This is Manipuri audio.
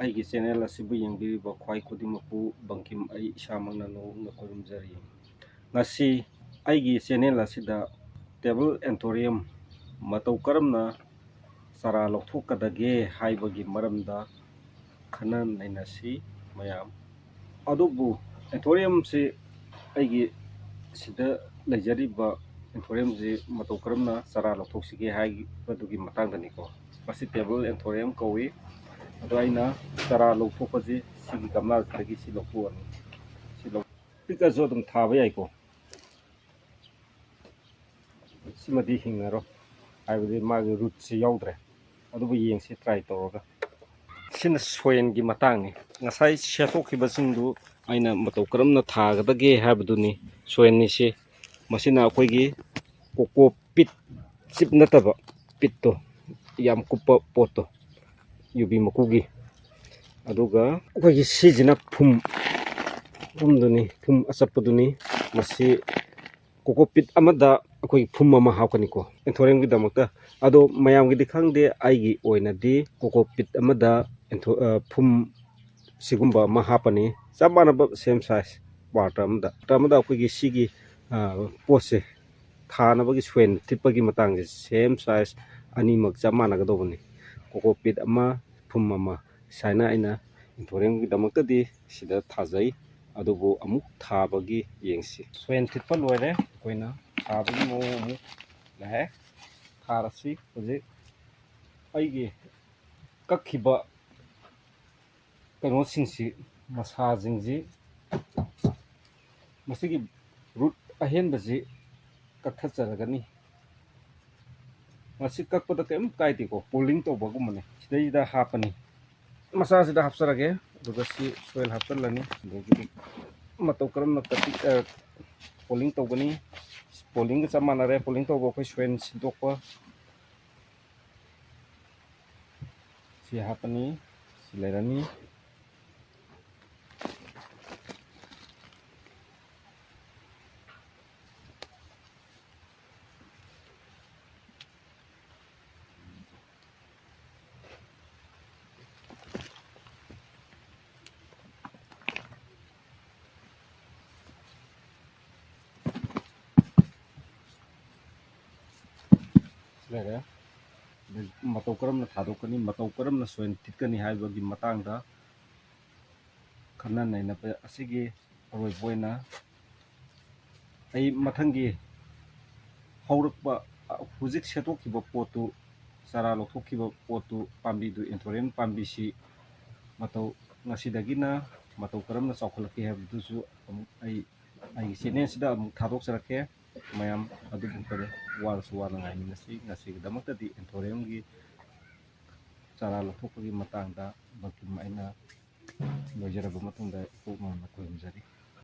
ꯑꯩꯒꯤ ꯆꯦꯅꯦꯜ ꯑꯁꯤꯕꯨ ꯌꯦꯡꯕꯤꯔꯤꯕ ꯈ꯭ꯋꯥꯏ ꯈꯨꯗꯤꯡꯃꯛꯄꯨ ꯕꯪꯀꯤꯝ ꯑꯩ ꯏꯁꯥꯃꯛꯅ ꯅꯣꯡꯅ ꯈꯨꯔꯨꯝꯖꯔꯤ꯫ ꯉꯁꯤ ꯑꯩꯒꯤ ꯆꯦꯅꯦꯜ ꯑꯁꯤꯗ ꯇꯦꯕꯜ ꯑꯦꯟꯊꯣꯔꯤꯌꯝ ꯃꯇꯧ ꯀꯔꯝꯅ ꯆꯥꯔꯥ ꯂꯧꯊꯣꯛꯀꯗꯒꯦ ꯍꯥꯏꯕꯒꯤ ꯃꯔꯝꯗ ꯈꯟꯅ ꯅꯩꯅꯁꯤ ꯃꯌꯥꯝ꯫ ꯑꯗꯨꯕꯨ ꯑꯦꯟꯊꯣꯔꯤꯌꯝꯁꯤ ꯑꯩꯒꯤ ꯁꯤꯗ ꯂꯩꯖꯔꯤꯕ ꯑꯦꯟꯊꯣꯔꯤꯌꯝꯁꯤ ꯃꯇꯧ ꯀꯔꯝꯅ ꯆꯥꯔꯥ ꯂꯧꯊꯣꯛꯁꯤꯒꯦ ꯍꯥꯏꯕꯗꯨꯒꯤ ꯃꯇꯥꯡꯗꯅꯤꯀꯣ꯫ ꯃꯁꯤ ꯇꯦꯕꯜ ꯑꯦꯟꯊꯣꯔꯤꯌꯝ ꯀꯧꯏ꯫ ꯑꯗꯣ ꯑꯩꯅ ꯆꯥꯔꯥ ꯂꯧꯊꯣꯛꯄꯁꯤ ꯁꯤꯒꯤ ꯒꯝꯂꯥꯗꯒꯤ ꯁꯤ ꯂꯧꯊꯣꯛꯑꯅꯤ꯫ ꯄꯤꯛꯑꯁꯨ ꯑꯗꯨꯝ ꯊꯥꯕ ꯌꯥꯏꯀꯣ꯫ ꯁꯤꯃꯗꯤ ꯍꯤꯡꯉꯔꯣꯏ ꯍꯥꯏꯕꯗꯤ ꯃꯥꯒꯤ ꯔꯨꯠꯁꯤ ꯌꯥꯎꯗ꯭ꯔꯦ꯫ ꯑꯗꯨꯕꯨ ꯌꯦꯡꯁꯤ ꯇ꯭ꯔꯥꯏ ꯇꯧꯔꯒ꯫ ꯁꯤꯅ ꯁꯣꯏꯜꯒꯤ ꯃꯇꯥꯡꯅꯤ꯫ ꯉꯁꯥꯏ ꯁꯦꯠꯇꯣꯛꯈꯤꯕꯁꯤꯡꯗꯨ ꯑꯩꯅ ꯃꯇꯧ ꯀꯔꯝꯅ ꯊꯥꯒꯗꯒꯦ ꯍꯥꯏꯕꯗꯨꯅꯤ ꯁꯣꯏꯜꯅꯤꯁꯤ꯫ ꯃꯁꯤꯅ ꯑꯩꯈꯣꯏꯒꯤ ꯀꯣꯀꯣ ꯄꯤꯠ ꯆꯤꯞ ꯅꯠꯇꯕ ꯄꯤꯠꯇꯣ ꯌꯥꯝ ꯀꯨꯞꯄ ꯄꯣꯠꯇꯣ ꯌꯨꯕꯤ ꯃꯀꯨꯒꯤ꯫ ꯑꯗꯨꯒ ꯑꯩꯈꯣꯏꯒꯤ ꯁꯤꯁꯤꯅ ꯐꯨꯝꯗꯨꯅꯤ, ꯐꯨꯝ ꯑꯆꯞꯄꯗꯨꯅꯤ꯫ ꯃꯁꯤ ꯀꯣꯀꯣꯄꯤꯠ ꯑꯃꯗ ꯑꯩꯈꯣꯏꯒꯤ ꯐꯨꯝ ꯑꯃ ꯍꯥꯞꯀꯅꯤꯀꯣ ꯑꯦꯟꯊꯣꯔꯤꯌꯝꯒꯤꯗꯃꯛꯇ꯫ ꯑꯗꯣ ꯃꯌꯥꯝꯒꯤꯗꯤ ꯈꯪꯗꯦ, ꯑꯩꯒꯤ ꯑꯣꯏꯅꯗꯤ ꯀꯣꯀꯣꯄꯤꯠ ꯑꯃꯗ ꯐꯨꯝ ꯁꯤꯒꯨꯝꯕ ꯑꯃ ꯍꯥꯞꯄꯅꯤ꯫ ꯆꯞ ꯃꯥꯟꯅꯕ ꯁꯦꯝ ꯁꯥꯏꯖ ꯄꯥꯔꯠ ꯑꯃꯗ ꯑꯩꯈꯣꯏꯒꯤ ꯁꯤꯒꯤ ꯄꯣꯠꯁꯦ ꯊꯥꯅꯕꯒꯤ ꯁꯣꯏꯜ ꯊꯤꯠꯄꯒꯤ ꯃꯇꯥꯡꯁꯦ ꯁꯦꯝ ꯁꯥꯏꯖ ꯑꯅꯤꯃꯛ ꯆꯞ ꯃꯥꯟꯅꯒꯗꯧꯕꯅꯤ꯫ ꯀꯣꯀꯣꯄꯤꯠ ꯑꯃ, ꯐꯨꯝ ꯑꯃ, ꯁꯨꯃꯥꯏꯅ ꯑꯩꯅ ꯑꯦꯟꯊꯣꯔꯤꯌꯝꯒꯤꯗꯃꯛꯇꯗꯤ ꯁꯤꯗ ꯊꯥꯖꯩ꯫ ꯑꯗꯨꯕꯨ ꯑꯃꯨꯛ ꯊꯥꯕꯒꯤ ꯌꯦꯡꯁꯤ꯫ ꯁꯣꯏꯜ ꯊꯤꯠꯄ ꯂꯣꯏꯔꯦ꯫ ꯑꯩꯈꯣꯏꯅ ꯊꯥꯕꯒꯤ ꯃꯑꯣꯡ ꯑꯃꯨꯛ ꯂꯥꯛꯑꯦ꯫ ꯊꯥꯔꯁꯤ꯫ ꯍꯧꯖꯤꯛ ꯑꯩꯒꯤ ꯀꯛꯈꯤꯕ ꯀꯩꯅꯣꯁꯤꯡꯁꯤ, ꯃꯁꯥꯁꯤꯡꯁꯤ, ꯃꯁꯤꯒꯤ ꯔꯨꯠ ꯑꯍꯦꯟꯕꯁꯤ ꯀꯛꯊꯠꯆꯔꯒꯅꯤ꯫ ꯃꯁꯤ ꯀꯛꯄꯗ ꯀꯔꯤꯝ ꯀꯥꯏꯗꯦꯀꯣ, ꯄꯣꯂꯤꯡ ꯇꯧꯕꯒꯨꯝꯕꯅꯤ꯫ ꯁꯤꯗꯩꯗ ꯍꯥꯞꯄꯅꯤ, ꯃꯆꯥꯁꯤꯗ ꯍꯥꯞꯆꯔꯒꯦ꯫ ꯑꯗꯨꯒ ꯁꯤ ꯁꯣꯏꯜ ꯍꯥꯞꯆꯤꯜꯂꯅꯤ꯫ ꯑꯗꯒꯤꯗꯤ ꯃꯇꯧ ꯀꯔꯝꯅ ꯄꯣꯂꯤꯡ ꯇꯧꯒꯅꯤ, ꯄꯣꯂꯤꯡꯒ ꯆꯞ ꯃꯥꯟꯅꯔꯦ꯫ ꯄꯣꯂꯤꯡ ꯇꯧꯕ ꯑꯩꯈꯣই ꯁꯣꯏꯜ ꯁꯤꯟꯗꯣꯛꯄ ꯁꯤ ꯍꯥꯞꯄꯅꯤ, ꯁꯤ ꯂꯩꯔꯅꯤ꯫ ꯂꯩꯔꯦ꯫ ꯃꯇꯧ ꯀꯔꯝꯅ ꯊꯥꯗꯣꯛꯀꯅꯤ, ꯃꯇꯧ ꯀꯔꯝꯅ ꯁꯣꯏꯜ ꯊꯤꯠꯀꯅꯤ ꯍꯥꯏꯕꯒꯤ ꯃꯇꯥꯡꯗ ꯈꯟꯅ ꯅꯩꯅꯕ ꯑꯁꯤꯒꯤ ꯑꯔꯣꯏꯕ ꯑꯣꯏꯅ ꯑꯩ ꯃꯊꯪꯒꯤ ꯍꯧꯔꯛꯄ ꯍꯧꯖꯤꯛ ꯁꯦꯠꯇꯣꯛꯈꯤꯕ ꯄꯣꯠꯇꯨ, ꯆꯥꯔꯥ ꯂꯧꯊꯣꯛꯈꯤꯕ ꯄꯣꯠꯇꯨ, ꯄꯥꯝꯕꯤꯗꯨ, ꯑꯦꯟꯊꯣꯔꯤꯌꯝ ꯄꯥꯝꯕꯤꯁꯤ ꯉꯁꯤꯗꯒꯤꯅ ꯃꯇꯧ ꯀꯔꯝꯅ ꯆꯥꯎꯈꯠꯂꯛꯀꯦ ꯍꯥꯏꯕꯗꯨꯁꯨ ꯑꯃꯨꯛ ꯑꯩꯒꯤ ꯆꯦꯅꯦꯜꯁꯤꯗ ꯑꯃꯨꯛ ꯊꯥꯗꯣꯛꯆꯔꯛꯀꯦ ꯃꯌꯥꯝ꯫ ꯑꯗꯨꯕꯨ ꯐꯔꯦ, ꯋꯥꯔꯁꯨ ꯋꯥꯅ ꯉꯥꯏꯃꯤꯟꯅꯁꯤ꯫ ꯉꯁꯤꯒꯤꯗꯃꯛꯇꯗꯤ ꯑꯦꯟꯊꯣꯔꯤꯌꯝꯒꯤ ꯆꯥꯔꯥ ꯂꯧꯊꯣꯛꯄꯒꯤ ꯃꯇꯥꯡꯗ ꯕꯪꯀꯤꯝ ꯑꯩꯅ ꯂꯣꯏꯖꯔꯕ ꯃꯇꯨꯡꯗ ꯏꯄꯨꯛꯅꯤꯡꯅ ꯈꯨꯔꯨꯝꯖꯔꯤ꯫